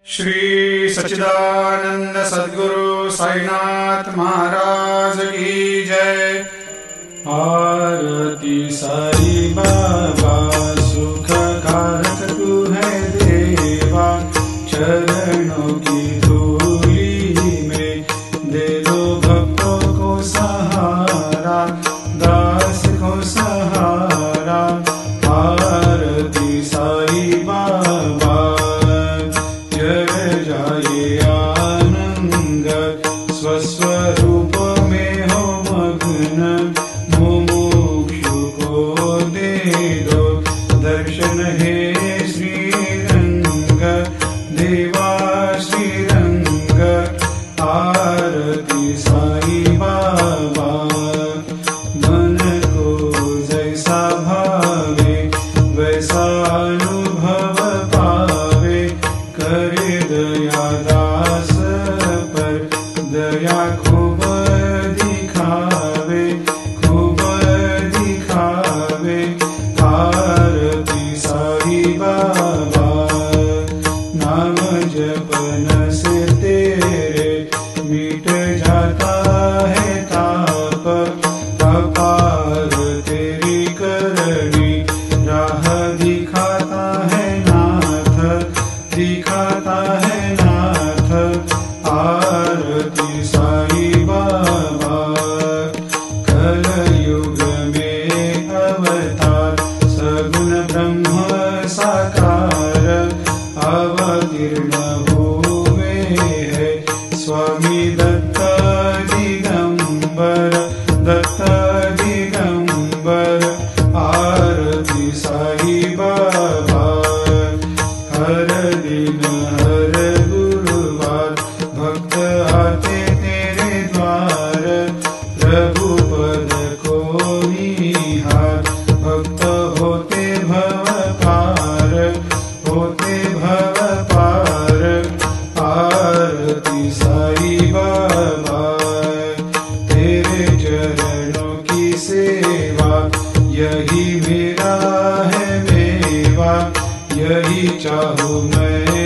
श्री सच्चिदानंद सद्गुरु साईनाथ महाराज की जय। आरती साई बाबा सुख कारक तू है देवा, चरणों की धूली में दे दो भक्तों को सहारा, दास को सहारा। आरती साई बाबा जय जाए आनंद, स्वस्वरूप में हो मग्न, मुमुक्षु को दे दो दर्शन हे श्रीरंग, देवा श्रीरंग। आरती साई बाबा मन को जैसा भावे वैसा अनुभव पावे, करे दया दास पर दया खूब दिखावे, खूब दिखावे। आरती साई बाबा नाम जपन से तेरे मिट जाता है ताप, अपार तेरी करनी राह दिखाता है नाथ, दिखाता है नाथ। आरती साई बाबा कलयुग में अवतार, सगुण ब्रह्म साकार अवतीर्ण हुए है स्वामी दत्त दिगंबर, दत्त दिगंबर। आरती साई बाबा हर दिन हर गुरुवार भक्त आते तेरे द्वार, प्रभु पद को निहार, भक्त होते भव पार, होते भव पार। आरती साई बाबा तेरे चरणों की सेवा, यही मेरा है मेवा, यही चाहूँ मैं